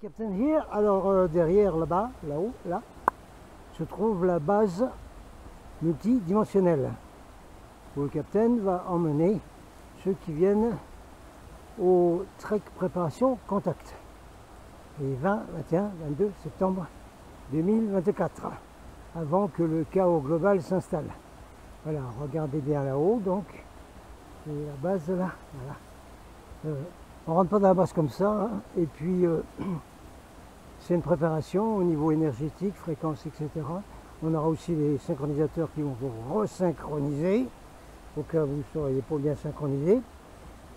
Captain here. Alors derrière là-bas, là-haut, là, se trouve la base multidimensionnelle où le Captain va emmener ceux qui viennent au Trek Préparation Contact. Les 20, 21, 22 septembre 2024, avant que le chaos global s'installe. Voilà, regardez bien là-haut, donc, c'est la base là, voilà. On rentre pas dans la base comme ça, hein, et puis c'est une préparation au niveau énergétique, fréquence, etc. On aura aussi les synchronisateurs qui vont vous resynchroniser, au cas où vous ne seriez pas bien synchronisé,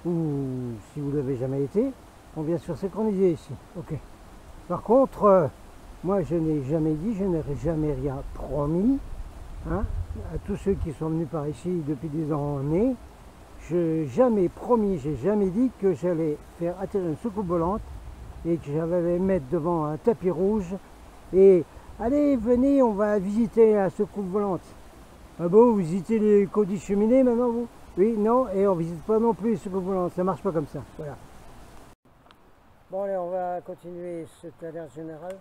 ou si vous ne l'avez jamais été, on vient se synchroniser ici. Ok. Par contre, moi je n'ai jamais dit, je n'ai jamais rien promis, hein, à tous ceux qui sont venus par ici depuis des années. Je n'ai jamais promis, j'ai jamais dit que j'allais faire atterrir une soucoupe volante et que j'allais mettre devant un tapis rouge et allez, venez, on va visiter la soucoupe volante. Ah bon, vous visitez les Cody cheminées maintenant vous? Oui, non, et on visite pas non plus les soucoupes volantes, ça marche pas comme ça. Voilà. Bon allez, on va continuer cette alerte générale.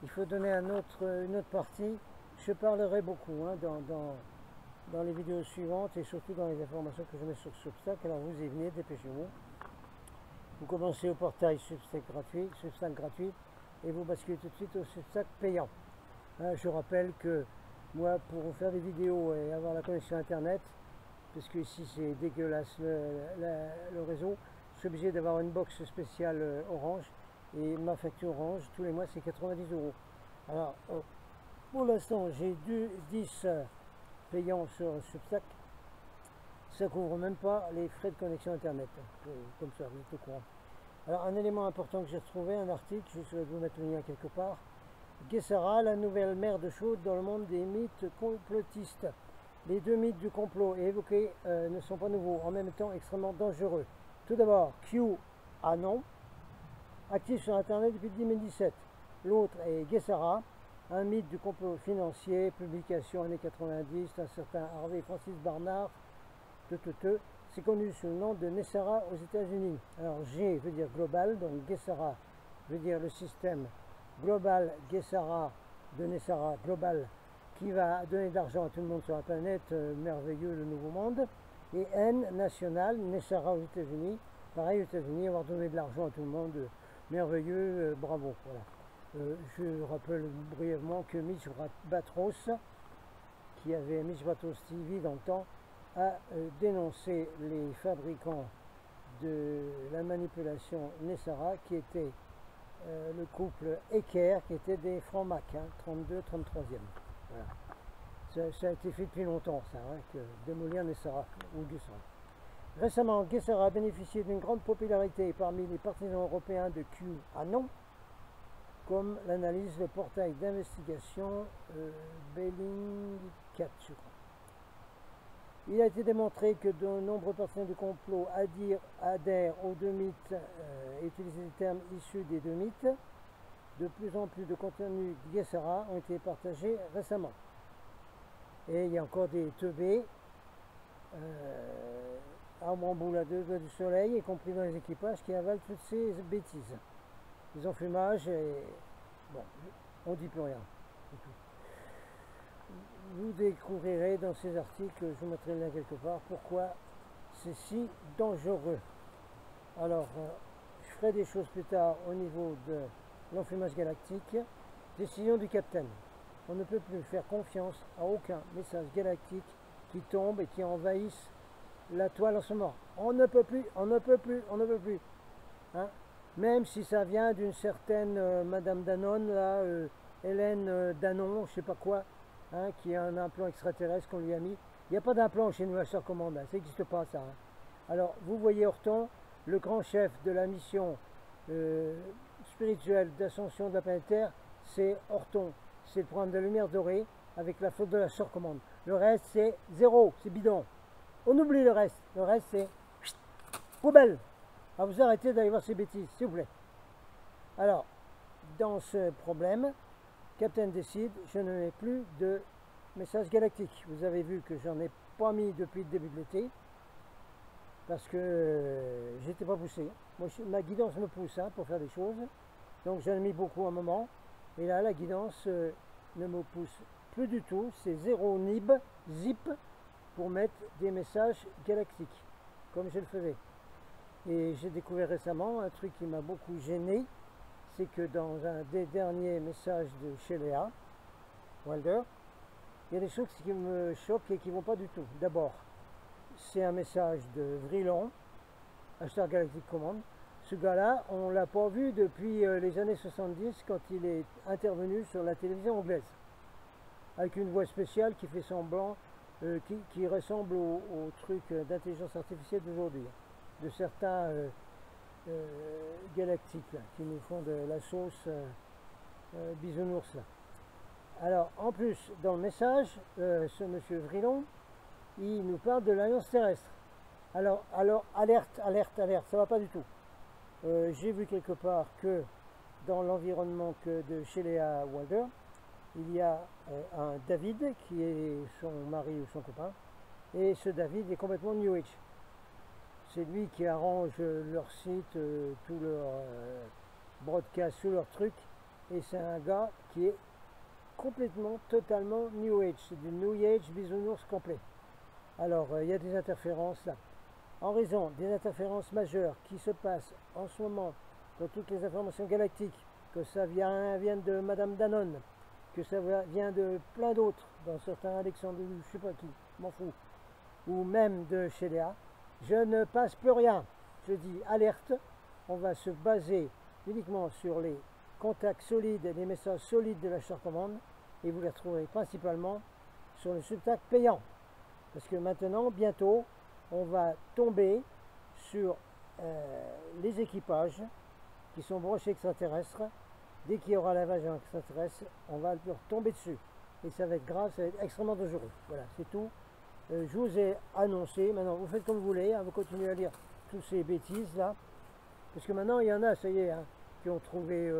Il faut donner une autre partie. Je parlerai beaucoup hein, dans les vidéos suivantes et surtout dans les informations que je mets sur Substack. Alors vous y venez, dépêchez-vous. Vous commencez au portail Substack gratuit et vous basculez tout de suite au Substack payant. Hein, je rappelle que moi, pour faire des vidéos et avoir la connexion internet, parce que ici c'est dégueulasse le réseau, je suis obligé d'avoir une box spéciale Orange et ma facture Orange tous les mois c'est 90 €. Alors pour l'instant j'ai 10 payants sur Substack, ça couvre même pas les frais de connexion internet, comme ça vous êtes au courant. Alors un élément important que j'ai retrouvé, un article, je vais vous mettre le lien quelque part. Gessara, la nouvelle merde chaude dans le monde des mythes complotistes. Les deux mythes du complot évoqués ne sont pas nouveaux, en même temps extrêmement dangereux. Tout d'abord, QAnon, actif sur Internet depuis 2017. L'autre est Gessara, un mythe du complot financier, publication années 90, un certain Harvey Francis Barnard, c'est connu sous le nom de NESARA aux États-Unis. Alors G veut dire global, donc Gessara veut dire le système global Gessara de NESARA, global, qui va donner de l'argent à tout le monde sur la planète, merveilleux le nouveau monde. Et N, national, NESARA aux États-Unis, pareil aux États-Unis, avoir donné de l'argent à tout le monde, merveilleux, bravo. Voilà. Je rappelle brièvement que Mitch Batros, qui avait Mitch Batros TV dans le temps, a dénoncé les fabricants de la manipulation NESARA, qui était le couple Ecker, qui était des francs-mac, hein, 32, 33e. Voilà. Ça a été fait depuis longtemps, ça, hein, que démolir NESARA ou Gessara. Récemment, Gessara a bénéficié d'une grande popularité parmi les partisans européens de QAnon, comme l'analyse le portail d'investigation Bellingcat, je crois. Il a été démontré que de nombreux partisans du complot adhèrent aux deux mythes et utilisent des termes issus des deux mythes. De plus en plus de contenus Gessara ont été partagés récemment. Et il y a encore des teubés, arbres en boule à deux doigts du soleil, y compris dans les équipages, qui avalent toutes ces bêtises. Ils ont fumage et bon, on ne dit plus rien. Vous découvrirez dans ces articles, je vous mettrai le lien quelque part, pourquoi c'est si dangereux. Alors, je ferai des choses plus tard au niveau de l'enfumage galactique. Décision du Captain. On ne peut plus faire confiance à aucun message galactique qui tombe et qui envahisse la toile en ce moment. On ne peut plus, on ne peut plus, on ne peut plus. Hein? Même si ça vient d'une certaine Madame Danone, là, Hélène Danon, je sais pas quoi, hein, qui a un implant extraterrestre qu'on lui a mis. Il n'y a pas d'implant chez nous à Sœur Commande, ça n'existe pas ça. Hein. Alors, vous voyez Horton, le grand chef de la mission spirituelle d'ascension de la planète Terre, c'est Horton. C'est le programme de lumière dorée avec la flotte de la Sœur Commande. Le reste, c'est zéro, c'est bidon. On oublie le reste. Le reste, c'est poubelle. À vous arrêter d'aller voir ces bêtises, s'il vous plaît. Alors, dans ce problème, Captain décide, je ne mets plus de message galactique. Vous avez vu que j'en ai pas mis depuis le début de l'été, parce que j'étais pas poussé. Moi, ma guidance me pousse hein, pour faire des choses. Donc j'en ai mis beaucoup à un moment. Et là, la guidance ne me pousse plus du tout. C'est 0 nib, zip, pour mettre des messages galactiques, comme je le faisais. Et j'ai découvert récemment un truc qui m'a beaucoup gêné, c'est que dans un des derniers messages de chez Léa Wilder, il y a des choses qui me choquent et qui ne vont pas du tout. D'abord, c'est un message de Vrillon, Star Galactic Command. Ce gars-là, on ne l'a pas vu depuis les années 70 quand il est intervenu sur la télévision anglaise, avec une voix spéciale qui fait semblant, qui ressemble au truc d'intelligence artificielle d'aujourd'hui, de certains galactiques là, qui nous font de la sauce bisounours là. Alors, en plus, dans le message, ce monsieur Vrillon, il nous parle de l'Alliance terrestre. Alors, alerte, alerte, alerte, ça va pas du tout. J'ai vu quelque part que dans l'environnement de chez Léa Wilder, il y a un David qui est son mari ou son copain, et ce David est complètement New Age. C'est lui qui arrange leur site, tout leur broadcast, tout leur truc, et c'est un gars qui est complètement, totalement New Age. C'est du New Age bisounours complet. Alors, il y a des interférences là. En raison des interférences majeures qui se passent en ce moment dans toutes les informations galactiques, que ça vient de Madame Danone, que ça vient de plein d'autres, dans certains Alexandre, je sais pas qui, m'en fous, ou même de chez Léa, je ne passe plus rien. Je dis alerte, on va se baser uniquement sur les contacts solides et les messages solides de la Star Command, et vous les retrouverez principalement sur le Substack payant. Parce que maintenant, bientôt, on va tomber sur les équipages qui sont brochés extraterrestres. Dès qu'il y aura l'invasion extraterrestre, on va leur tomber dessus. Et ça va être grave, ça va être extrêmement dangereux. Voilà, c'est tout. Je vous ai annoncé. Maintenant, vous faites comme vous voulez. Hein, vous continuez à lire toutes ces bêtises là. Parce que maintenant, il y en a, ça y est, hein, qui ont trouvé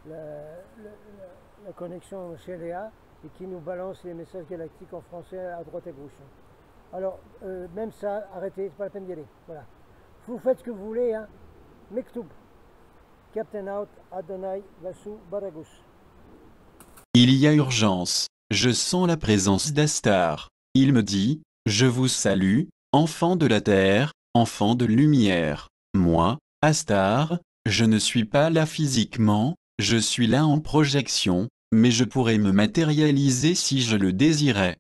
la connexion chez Léa et qui nous balancent les messages galactiques en français à droite et à gauche. Alors, même ça, arrêtez, c'est pas la peine d'y aller. Voilà. Vous faites ce que vous voulez, hein. Mektoub. Captain Out, Adonai, Vasu, Baragus. Il y a urgence. Je sens la présence d'Astar. Il me dit, je vous salue, enfants de la terre, enfants de lumière. Moi, Astar, je ne suis pas là physiquement, je suis là en projection, mais je pourrais me matérialiser si je le désirais.